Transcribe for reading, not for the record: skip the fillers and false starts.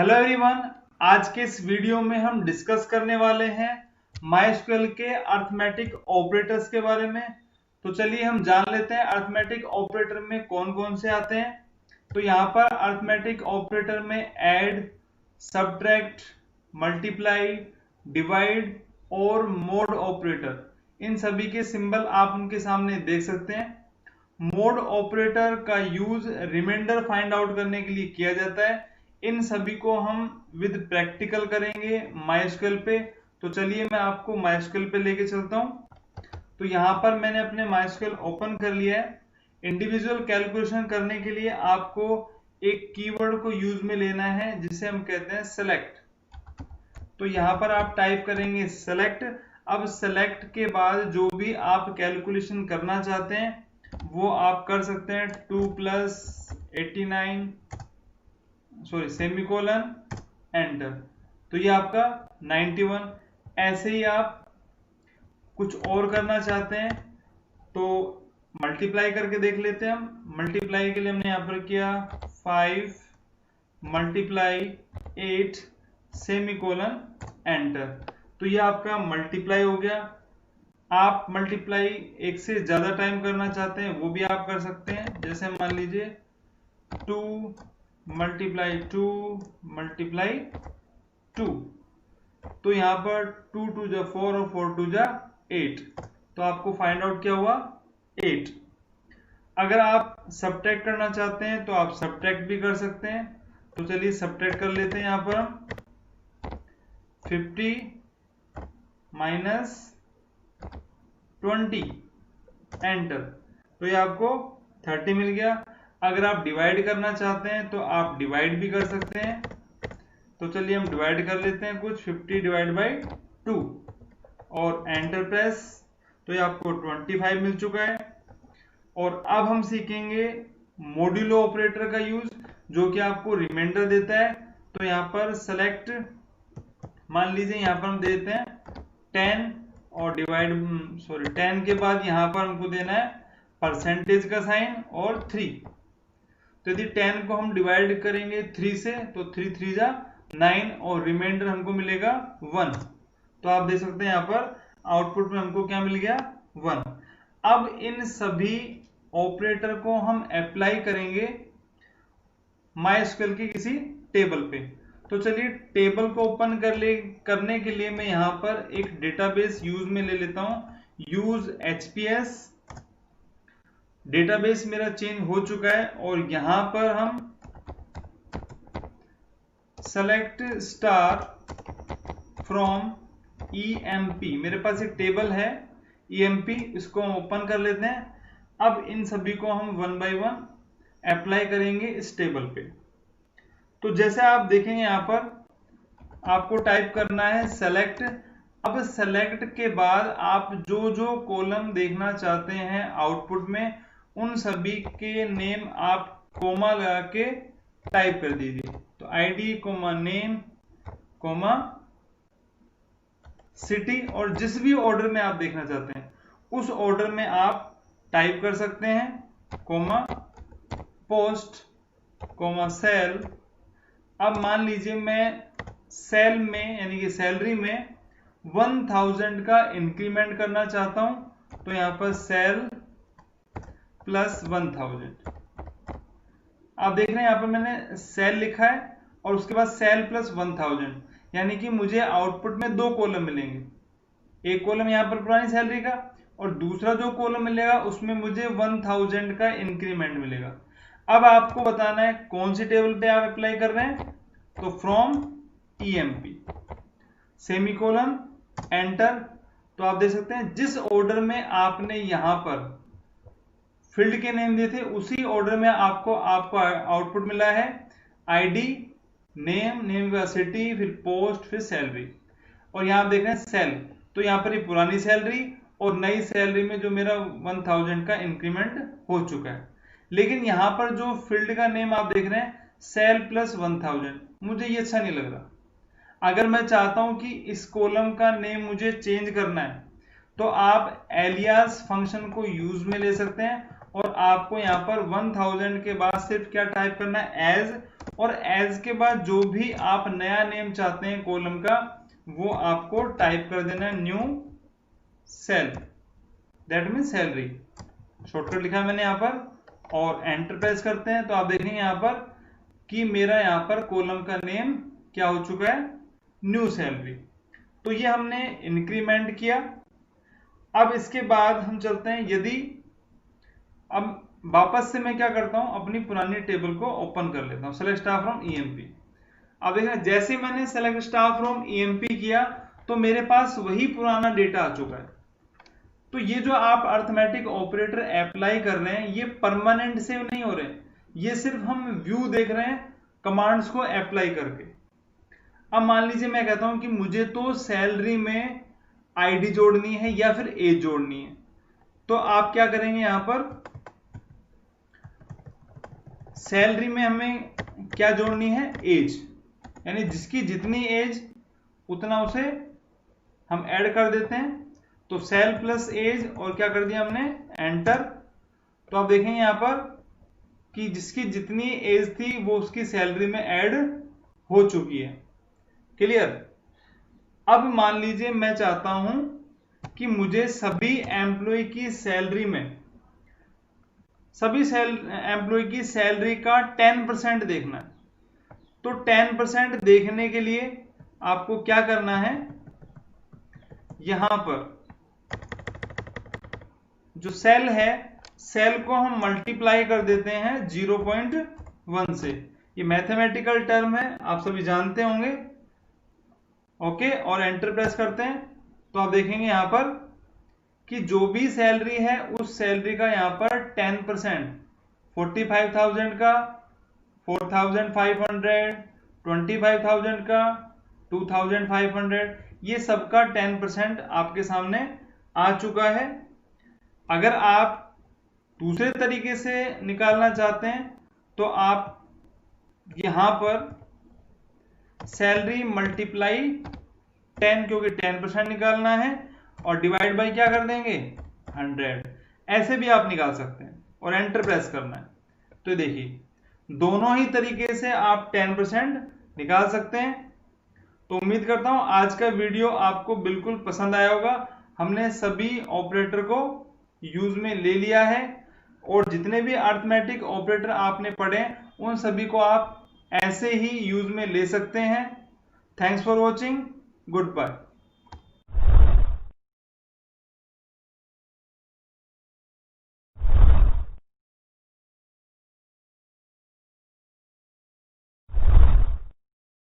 Hello everyone, आज के इस वीडियो में हम डिस्कस करने वाले हैं माइस्क्यूएल के अरिथमेटिक ऑपरेटर्स के बारे में। तो चलिए हम जान लेते हैं अरिथमेटिक ऑपरेटर में कौन कौन से आते हैं। तो यहाँ पर अरिथमेटिक ऑपरेटर में ऐड, सब्ट्रैक्ट, मल्टीप्लाई, डिवाइड और मोड ऑपरेटर, इन सभी के सिंबल आप उनके सामने देख सकते हैं। मोड ऑपरेटर का यूज रिमाइंडर फाइंड आउट करने के लिए किया जाता है। इन सभी को हम विद प्रैक्टिकल करेंगे माइस्क्यूएल पे। तो चलिए मैं आपको माइस्क्यूएल पे लेके चलता हूँ। तो यहाँ पर मैंने अपने माइस्क्यूएल ओपन कर लिया है। इंडिविजुअल कैलकुलेशन करने के लिए आपको एक कीवर्ड को यूज में लेना है जिसे हम कहते हैं सेलेक्ट। तो यहाँ पर आप टाइप करेंगे सेलेक्ट। अब सेलेक्ट के बाद जो भी आप कैलकुलेशन करना चाहते हैं वो आप कर सकते हैं। 2 + 89 सेमीकोलन एंटर। तो ये आपका 91। ऐसे ही आप कुछ और करना चाहते हैं तो मल्टीप्लाई करके देख लेते हैं। हम मल्टीप्लाई के लिए हमने यहाँ पर किया 5 × 8 सेमीकोलन एंटर। तो ये आपका मल्टीप्लाई हो गया। आप मल्टीप्लाई एक से ज्यादा टाइम करना चाहते हैं वो भी आप कर सकते हैं। जैसे मान लीजिए 2 × 2 × 2। तो यहाँ पर 2 × 2 = 4 और 4 × 2 = 8। तो आपको फाइंड आउट क्या हुआ? 8। अगर आप सब्ट्रैक्ट करना चाहते हैं तो आप सब्ट्रैक्ट भी कर सकते हैं। तो चलिए सब्ट्रैक्ट कर लेते हैं। यहाँ पर हम 50 - 20 एंटर। तो ये आपको 30 मिल गया। अगर आप डिवाइड करना चाहते हैं तो आप डिवाइड भी कर सकते हैं। तो चलिए हम डिवाइड कर लेते हैं कुछ। 50 / 2 और एंटर प्रेस। तो ये आपको 25 मिल चुका है। और अब हम सीखेंगे मॉड्यूलो ऑपरेटर का यूज, जो कि आपको रिमाइंडर देता है। तो यहाँ पर सेलेक्ट, मान लीजिए यहाँ पर हम देते हैं 10 और 10 के बाद यहाँ पर हमको देना है परसेंटेज का साइन और 3। तो यदि 10 को हम डिवाइड करेंगे 3 से तो 3 × 3 = 9 और रिमाइंडर हमको मिलेगा 1। तो आप देख सकते हैं यहाँ पर आउटपुट में हमको क्या मिल गया? 1। अब इन सभी ऑपरेटर को हम अप्लाई करेंगे माइस्क्यूएल की किसी टेबल पे। तो चलिए टेबल को ओपन करने के लिए मैं यहाँ पर एक डेटाबेस यूज में ले लेता हूँ। Use HPS। डेटाबेस मेरा चेंज हो चुका है और यहाँ पर हम सेलेक्ट स्टार फ्रॉम EMP, मेरे पास एक टेबल है EMP, इसको हम ओपन कर लेते हैं। अब इन सभी को हम 1 by 1 अप्लाई करेंगे इस टेबल पे। तो जैसे आप देखेंगे यहाँ पर आपको टाइप करना है सेलेक्ट। अब सेलेक्ट के बाद आप जो जो कॉलम देखना चाहते हैं आउटपुट में उन सभी के नेम आप कोमा लगा के टाइप कर दीजिए। तो ID, नेम, सिटी, और जिस भी ऑर्डर में आप देखना चाहते हैं उस ऑर्डर में आप टाइप कर सकते हैं। Post, sal. अब मान लीजिए मैं सेल में यानी कि सैलरी में 1000 का इंक्रीमेंट करना चाहता हूं। तो यहां पर सेल + 1000। आप देख रहे हैं यहाँ पर मैंने सेल लिखा है और उसके बाद सेल + 1000, यानी कि मुझे आउटपुट में 2 कॉलम मिलेंगे। एक कॉलम यहाँ पर पुरानी सैलरी का और दूसरा जो कॉलम मिलेगा उसमें मुझे 1000 का इंक्रीमेंट मिलेगा। अब आपको बताना है कौन सी टेबल पे आप अप्लाई कर रहे हैं। तो फ्रॉम EMP सेमीकोलन एंटर। तो आप देख सकते हैं जिस ऑर्डर में आपने यहां पर फील्ड के नेम दिए थे उसी ऑर्डर में आपको आउटपुट मिला है। ID, नेम का सिटी, फिर पोस्ट, फिर सैलरी। और यहां आप देख रहे हैं सेल। तो यहाँ पर ये पुरानी सैलरी और नई सैलरी में जो मेरा 1000 का इंक्रीमेंट हो चुका है। लेकिन यहाँ पर जो फील्ड का नेम आप देख रहे हैं सेल + 1000, मुझे ये अच्छा नहीं लग रहा। अगर मैं चाहता हूं कि इस कॉलम का नेम मुझे चेंज करना है तो आप एलियास फंक्शन को यूज में ले सकते हैं और आपको यहाँ पर 1000 के बाद सिर्फ क्या टाइप करना है? एज और एज के बाद जो भी आप नया नेम चाहते हैं कॉलम का वो आपको टाइप कर देना है, new sal, that mean salary. Shortcut लिखा है मैंने यहाँ पर और एंटर प्रेस करते हैं तो आप देखेंगे यहाँ पर कि मेरा यहाँ पर कॉलम का नेम क्या हो चुका है, न्यू सैलरी। तो ये हमने इंक्रीमेंट किया। अब इसके बाद हम चलते हैं, यदि अब वापस से मैं क्या करता हूं, अपनी पुरानी टेबल को ओपन कर लेता हूं, सेलेक्ट स्टाफ फ्रॉम ईएमपी। अब देखना, जैसे मैंने सेलेक्ट स्टाफ फ्रॉम ईएमपी किया तो मेरे पास वही पुराना डेटा आ चुका है। तो ये जो आप अर्थमेटिक ऑपरेटर अप्लाई कर रहे हैं ये परमानेंट सेव नहीं हो रहे, ये सिर्फ हम व्यू देख रहे हैं कमांड्स को अप्लाई करके। अब मान लीजिए मैं कहता हूं कि मुझे तो सैलरी में आईडी जोड़नी है या फिर एज जोड़नी है, तो आप क्या करेंगे, यहां पर सैलरी में हमें क्या जोड़नी है, एज, यानी जिसकी जितनी एज उतना उसे हम ऐड कर देते हैं। तो सेल प्लस एज और क्या कर दिया हमने, एंटर। तो आप देखेंगे यहां पर कि जिसकी जितनी एज थी वो उसकी सैलरी में ऐड हो चुकी है। क्लियर। अब मान लीजिए मैं चाहता हूं कि मुझे सभी एम्प्लॉय की सैलरी में, सभी एम्प्लॉय की सैलरी का 10% देखना है। तो 10% देखने के लिए आपको क्या करना है, यहां पर जो सेल है, सेल को हम मल्टीप्लाई कर देते हैं 0.1 से। ये मैथमेटिकल टर्म है, आप सभी जानते होंगे। ओके, और एंटर प्रेस करते हैं तो आप देखेंगे यहां पर कि जो भी सैलरी है उस सैलरी का यहां पर 10%, 45,000 का 4,500, 25,000 का 2,500, ये सबका 10% आपके सामने आ चुका है। अगर आप दूसरे तरीके से निकालना चाहते हैं तो आप यहां पर सैलरी मल्टीप्लाई 10, क्योंकि 10% निकालना है, और डिवाइड बाय क्या कर देंगे, 100। ऐसे भी आप निकाल सकते हैं और एंटर प्रेस करना है। तो देखिए दोनों ही तरीके से आप 10% निकाल सकते हैं। तो उम्मीद करता हूं आज का वीडियो आपको बिल्कुल पसंद आया होगा। हमने सभी ऑपरेटर को यूज में ले लिया है और जितने भी अर्थमेटिक ऑपरेटर आपने पढ़े उन सभी को आप ऐसे ही यूज में ले सकते हैं। Thanks for watching, good bye.